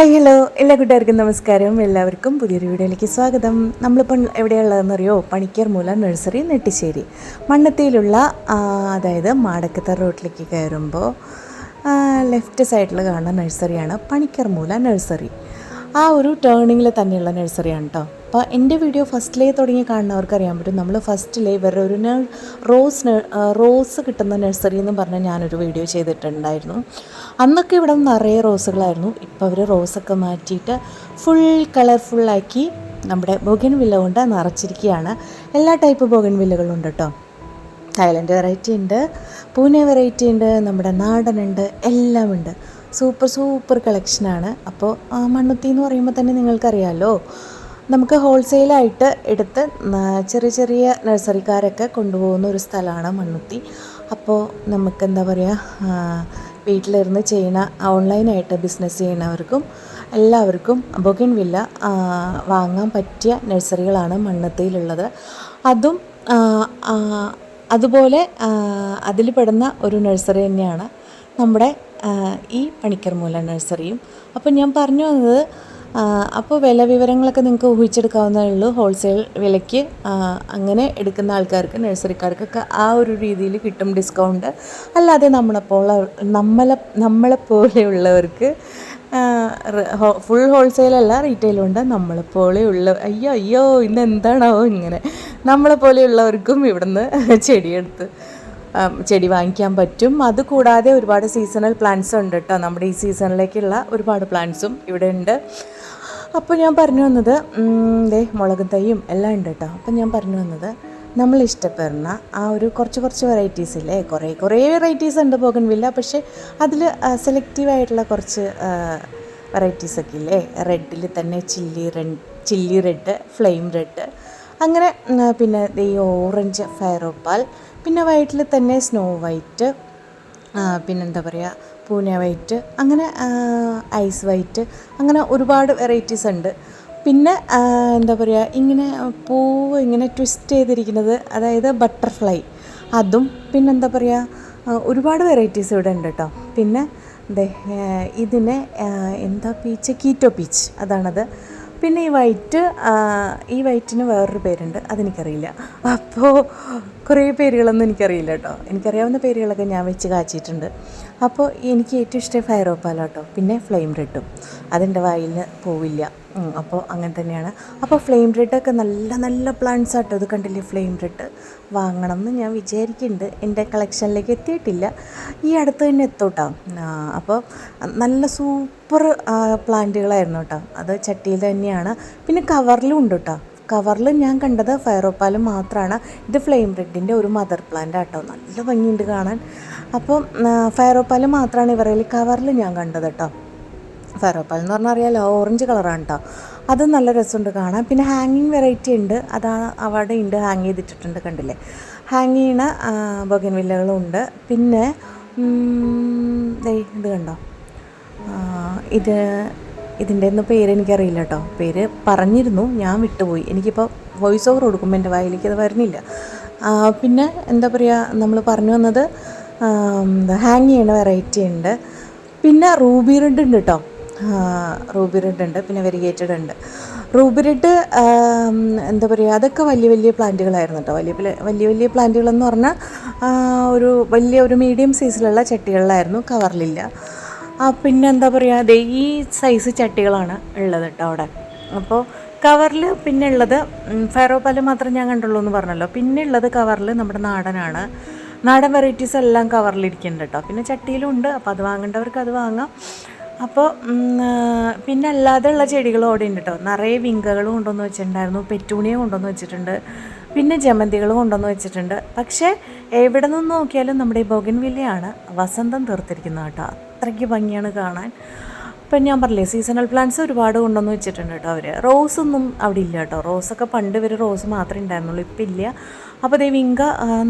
Hi hello എല്ലാ കൂട്ടുകാർക്കും നമസ്കാരം. എല്ലാവർക്കും പുതിയൊരു വീഡിയോയിലേക്ക് സ്വാഗതം. നമ്മളിപ്പോൾ എവിടെയുള്ളതെന്നറിയോ? പണിക്കർമൂല നഴ്സറി, നെട്ടിശ്ശേരി മണ്ണത്തിയിലുള്ള, അതായത് മാടക്കത്തറ റോട്ടിലേക്ക് കയറുമ്പോൾ ലെഫ്റ്റ് സൈഡിൽ കാണുന്ന നഴ്സറിയാണ് പണിക്കർമൂല നഴ്സറി. ആ ഒരു ടേണിങ്ങിൽ തന്നെയുള്ള നഴ്സറിയാണ് കേട്ടോ. അപ്പോൾ എൻ്റെ വീഡിയോ ഫസ്റ്റിലേ തുടങ്ങി കാണുന്നവർക്ക് അറിയാൻ പറ്റും. നമ്മൾ ഫസ്റ്റിലേ ഇവരുടെ ഒരു റോസ് കിട്ടുന്ന നഴ്സറി എന്ന് പറഞ്ഞാൽ ഞാനൊരു വീഡിയോ ചെയ്തിട്ടുണ്ടായിരുന്നു. അന്നൊക്കെ ഇവിടെ നിറയെ റോസുകളായിരുന്നു. ഇപ്പോൾ അവർ റോസൊക്കെ മാറ്റിയിട്ട് ഫുൾ കളർഫുള്ളാക്കി നമ്മുടെ ബൊഗൻവില്ല കൊണ്ട് നിറച്ചിരിക്കുകയാണ്. എല്ലാ ടൈപ്പ് ബൊഗൻവില്ലകളും ഉണ്ട് കേട്ടോ. തായ്ലൻഡ് വെറൈറ്റി ഉണ്ട്, പൂനെ വെറൈറ്റി ഉണ്ട്, നമ്മുടെ നാടനുണ്ട്, എല്ലാം ഉണ്ട്. സൂപ്പർ കളക്ഷനാണ്. അപ്പോൾ മണ്ണുത്തി എന്ന് പറയുമ്പോൾ തന്നെ നിങ്ങൾക്കറിയാമല്ലോ, നമുക്ക് ഹോൾസെയിലായിട്ട് എടുത്ത് ചെറിയ നഴ്സറിക്കാരൊക്കെ കൊണ്ടുപോകുന്ന ഒരു സ്ഥലമാണ് മണ്ണുത്തി. അപ്പോൾ നമുക്ക് എന്താ പറയുക, വീട്ടിലിരുന്ന് ചെയ്യുന്ന ഓൺലൈനായിട്ട് ബിസിനസ് ചെയ്യുന്നവർക്കും എല്ലാവർക്കും ബൊഗൻവില്ല വാങ്ങാൻ പറ്റിയ നഴ്സറികളാണ് മണ്ണുത്തിയിലുള്ളത്. അതുപോലെ അതിൽ പെടുന്ന ഒരു നഴ്സറി തന്നെയാണ് നമ്മുടെ ഈ പണിക്കർമൂല നഴ്സറിയും. അപ്പോൾ ഞാൻ പറഞ്ഞു വന്നത്, അപ്പോൾ വില വിവരങ്ങളൊക്കെ നിങ്ങൾക്ക് ഊഹിച്ചെടുക്കാവുന്നതേ ഉള്ളൂ. ഹോൾസെയിൽ വിലയ്ക്ക് അങ്ങനെ എടുക്കുന്ന ആൾക്കാർക്ക്, നഴ്സറിക്കാർക്കൊക്കെ ആ ഒരു രീതിയിൽ കിട്ടും ഡിസ്കൗണ്ട്. അല്ലാതെ നമ്മളെപ്പോലെയുള്ളവർക്ക് ഫുൾ ഹോൾസെയിലല്ല, റീറ്റെയിലുണ്ട്. നമ്മളെപ്പോലെയുള്ള അയ്യോ ഇന്ന് എന്താണാവോ ഇങ്ങനെ, നമ്മളെപ്പോലെയുള്ളവർക്കും ഇവിടുന്ന് ചെടി വാങ്ങിക്കാൻ പറ്റും. അതുകൂടാതെ ഒരുപാട് സീസണൽ പ്ലാന്റ്സ് ഉണ്ട് കേട്ടോ. നമ്മുടെ ഈ സീസണിലേക്കുള്ള ഒരുപാട് പ്ലാന്റ്സും ഇവിടെ ഉണ്ട്. അപ്പോൾ ഞാൻ പറഞ്ഞു വന്നത്, മുളകും തൈയും എല്ലാം ഉണ്ട് കേട്ടോ. അപ്പം ഞാൻ പറഞ്ഞു വന്നത്, നമ്മൾ ഇഷ്ടപ്പെടുന്ന ആ ഒരു കുറച്ച് വെറൈറ്റീസ് ഇല്ലേ, കുറേ വെറൈറ്റീസ് ഉണ്ട് ബൊഗൻവില്ല. പക്ഷേ അതിൽ സെലക്റ്റീവായിട്ടുള്ള കുറച്ച് വെറൈറ്റീസൊക്കെ ഇല്ലേ, റെഡിൽ തന്നെ ചില്ലി റെഡ്, ഫ്ലെയിം റെഡ്, അങ്ങനെ പിന്നെ ഈ ഓറഞ്ച് ഫയറോപ്പാൽ, പിന്നെ വൈറ്റിൽ തന്നെ സ്നോ വൈറ്റ്, പിന്നെന്താ പറയുക പൂനെ വൈറ്റ്, അങ്ങനെ ഐസ് വൈറ്റ്, അങ്ങനെ ഒരുപാട് വെറൈറ്റീസ് ഉണ്ട്. പിന്നെ എന്താ പറയുക, ഇങ്ങനെ പൂവ് ഇങ്ങനെ ട്വിസ്റ്റ് ചെയ്തിരിക്കുന്നത്, അതായത് ബട്ടർഫ്ലൈ, അതും. പിന്നെന്താ പറയുക, ഒരുപാട് വെറൈറ്റീസ് ഇവിടെ ഉണ്ട് കേട്ടോ. പിന്നെ ഇതിനെ എന്താ പീച്ച്, കീറ്റോ പീച്ച്, അതാണത്. പിന്നെ ഈ വൈറ്റിന് വേറൊരു പേരുണ്ട്, അതെനിക്കറിയില്ല. അപ്പോൾ കുറേ പേരുകളൊന്നും എനിക്കറിയില്ല കേട്ടോ. എനിക്കറിയാവുന്ന പേരുകളൊക്കെ ഞാൻ വെച്ച് കാച്ചിട്ടുണ്ട്. അപ്പോൾ എനിക്ക് ഏറ്റവും ഇഷ്ടം ഫയറോപ്പാലോ കേട്ടോ. പിന്നെ ഫ്ലെയിം റെഡും, അതെൻ്റെ വായിൽ പോവില്ല. അപ്പോൾ അങ്ങനെ തന്നെയാണ്. അപ്പോൾ ഫ്ലെയിം റെഡൊക്കെ നല്ല പ്ലാന്റ്സ് ആട്ടോ. ഇത് കണ്ടില്ലേ, ഫ്ലെയിം റെഡ് വാങ്ങണം എന്ന് ഞാൻ വിചാരിക്കുന്നുണ്ട്. എൻ്റെ കളക്ഷനിലേക്ക് എത്തിയിട്ടില്ല, ഈ അടുത്ത് തന്നെ എത്തൂട്ടോ. അപ്പോൾ നല്ല സൂപ്പർ പ്ലാന്റുകളായിരുന്നു കേട്ടോ. അത് ചട്ടിയിൽ തന്നെയാണ്. പിന്നെ കവറിലും ഉണ്ട് കേട്ടോ. കവറിൽ ഞാൻ കണ്ടത് ഫയറോപ്പാലും മാത്രമാണ്. ഇത് ഫ്ലെയിം റെഡിൻ്റെ ഒരു മദർ പ്ലാന്റ് ആട്ടോ. നല്ല ഭംഗിയുണ്ട് കാണാൻ. അപ്പം ഫയറോപ്പാൽ മാത്രമാണ് ഇവരേൽ കവറിൽ ഞാൻ കണ്ടത് കേട്ടോ. ഫയറോപ്പാൽ എന്ന് പറഞ്ഞാൽ അറിയാമല്ലോ, ഓറഞ്ച് കളറാണ് കേട്ടോ. അത് നല്ല രസമുണ്ട് കാണാൻ. പിന്നെ ഹാങ്ങിങ് വെറൈറ്റി ഉണ്ട്, അതാ അവിടെ ഉണ്ട്, ഹാങ് ചെയ്തിട്ടിട്ടുണ്ട്, കണ്ടില്ലേ. ഹാങ് ചെയ്യണ ബൊഗൻവില്ലകളും ഉണ്ട്. പിന്നെ ഇത് കണ്ടോ, ഇതിൻ്റെ ഒന്നും പേര് എനിക്കറിയില്ല കേട്ടോ. പേര് പറഞ്ഞിരുന്നു, ഞാൻ വിട്ടുപോയി. എനിക്കിപ്പോൾ വോയിസ് ഓവർ കൊടുക്കുമ്പോൾ എൻ്റെ വായിലേക്ക് അത് വരുന്നില്ല. പിന്നെ എന്താ പറയുക, നമ്മൾ പറഞ്ഞു വന്നത് ഹാങ് ചെയ്യണ വെറൈറ്റി ഉണ്ട്. പിന്നെ റൂബി റെഡ് ഉണ്ട് കേട്ടോ. റൂബി റെഡ് ഉണ്ട്, പിന്നെ വെരിഗേറ്റഡ് ഉണ്ട്. റൂബി റെഡ് എന്താ പറയുക, അതൊക്കെ വലിയ പ്ലാന്റുകളായിരുന്നു കേട്ടോ. വലിയ പ്ലാന്റുകളെന്ന് പറഞ്ഞാൽ ഒരു മീഡിയം സൈസിലുള്ള ചട്ടികളിലായിരുന്നു, കവറിലില്ല. പിന്നെ എന്താ പറയുക, ഈ സൈസ് ചട്ടികളാണ് ഉള്ളത് കേട്ടോ അവിടെ. അപ്പോൾ കവറിൽ പിന്നെ ഉള്ളത് ഫയറോപ്പാൽ മാത്രം ഞാൻ കണ്ടുള്ളൂ എന്ന് പറഞ്ഞല്ലോ. പിന്നെ ഉള്ളത് കവറിൽ നമ്മുടെ നാടൻ വെറൈറ്റീസ് എല്ലാം കവറിലിരിക്കുന്നുണ്ട് കേട്ടോ. പിന്നെ ചട്ടിയിലും ഉണ്ട്, അപ്പോൾ അത് വാങ്ങേണ്ടവർക്ക് അത് വാങ്ങാം. അപ്പോൾ പിന്നെ അല്ലാതെ ഉള്ള ചെടികളും അവിടെ ഉണ്ട് കേട്ടോ. നിറയെ വിങ്കകളും കൊണ്ടുവന്ന് വെച്ചിട്ടുണ്ടായിരുന്നു, പെറ്റൂണിയ കൊണ്ടുവന്ന് വെച്ചിട്ടുണ്ട്, പിന്നെ ജമന്തികൾ കൊണ്ടുവന്ന് വെച്ചിട്ടുണ്ട്. പക്ഷേ എവിടെ നിന്ന് നോക്കിയാലും നമ്മുടെ ഈ ബൊഗൻവില്ലയാണ് വസന്തം തീർത്തിരിക്കുന്നത് കേട്ടോ. അത്രയ്ക്ക് ഭംഗിയാണ് കാണാൻ. ഇപ്പം ഞാൻ പറഞ്ഞില്ലേ, സീസണൽ പ്ലാന്റ്സ് ഒരുപാട് കൊണ്ടുവന്ന് വെച്ചിട്ടുണ്ട് കേട്ടോ അവർ. റോസൊന്നും അവിടെ ഇല്ല കേട്ടോ. റോസൊക്കെ പണ്ട് റോസ് മാത്രമേ ഉണ്ടായിരുന്നുള്ളൂ, ഇപ്പം ഇല്ല. അപ്പോൾ വിങ്ക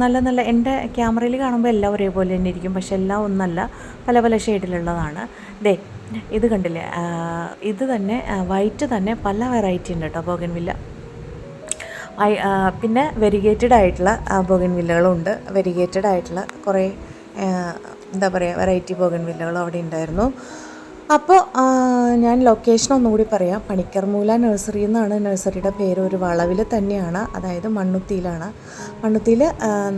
നല്ല എൻ്റെ ക്യാമറയിൽ കാണുമ്പോൾ എല്ലാം ഒരേപോലെ തന്നെ ഇരിക്കും, പക്ഷെ എല്ലാം ഒന്നല്ല, പല ഷെയ്ഡിലുള്ളതാണ്. ഇത് കണ്ടില്ലേ, ഇത് തന്നെ വൈറ്റ് തന്നെ പല വെറൈറ്റി ഉണ്ട് കേട്ടോ ബൊഗൻവില്ല. പിന്നെ വെരിഗേറ്റഡ് ആയിട്ടുള്ള ബൊഗൻവില്ലകളും ഉണ്ട്. വെരിഗേറ്റഡ് ആയിട്ടുള്ള കുറേ എന്താ പറയുക വെറൈറ്റി ബൊഗൻവില്ലകളും അവിടെ ഉണ്ടായിരുന്നു. അപ്പോൾ ഞാൻ ലൊക്കേഷൻ ഒന്നുകൂടി പറയാം. പണിക്കർമൂല നഴ്സറി എന്നാണ് നഴ്സറിയുടെ പേര്. ഒരു വളവിൽ തന്നെയാണ്, അതായത് മണ്ണുത്തിയിലാണ്. മണ്ണുത്തിയിൽ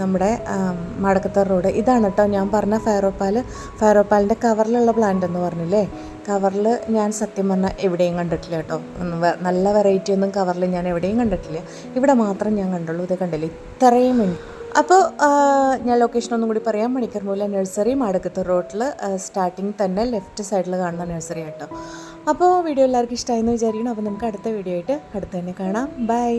നമ്മുടെ മടക്കത്തറ റോഡ് ഇതാണ് കേട്ടോ ഞാൻ പറഞ്ഞ ഫയറോപ്പാലിൻ്റെ കവറിലുള്ള പ്ലാന്റ് എന്ന് പറഞ്ഞില്ലേ. കവറിൽ ഞാൻ സത്യം പറഞ്ഞാൽ എവിടെയും കണ്ടിട്ടില്ല കേട്ടോ. നല്ല വെറൈറ്റി ഒന്നും കവറിൽ ഞാൻ എവിടെയും കണ്ടിട്ടില്ല. ഇവിടെ മാത്രം ഞാൻ കണ്ടുള്ളൂ. ഇത് കണ്ടില്ലേ, ഇത്രയും ഉണ്ട്. അപ്പോൾ ഞാൻ ലൊക്കേഷൻ ഒന്നും കൂടി പറയാം. പണിക്കർമൂല നഴ്സറി മടക്കത്തൂർ റോഡിൽ സ്റ്റാർട്ടിങ് തന്നെ ലെഫ്റ്റ് സൈഡിൽ കാണുന്ന നഴ്സറി കേട്ടോ. അപ്പോൾ വീഡിയോ എല്ലാവർക്കും ഇഷ്ടമായെന്ന് വിചാരിക്കണം. അപ്പോൾ നമുക്ക് അടുത്ത വീഡിയോ ആയിട്ട് അടുത്ത് തന്നെ കാണാം. ബൈ.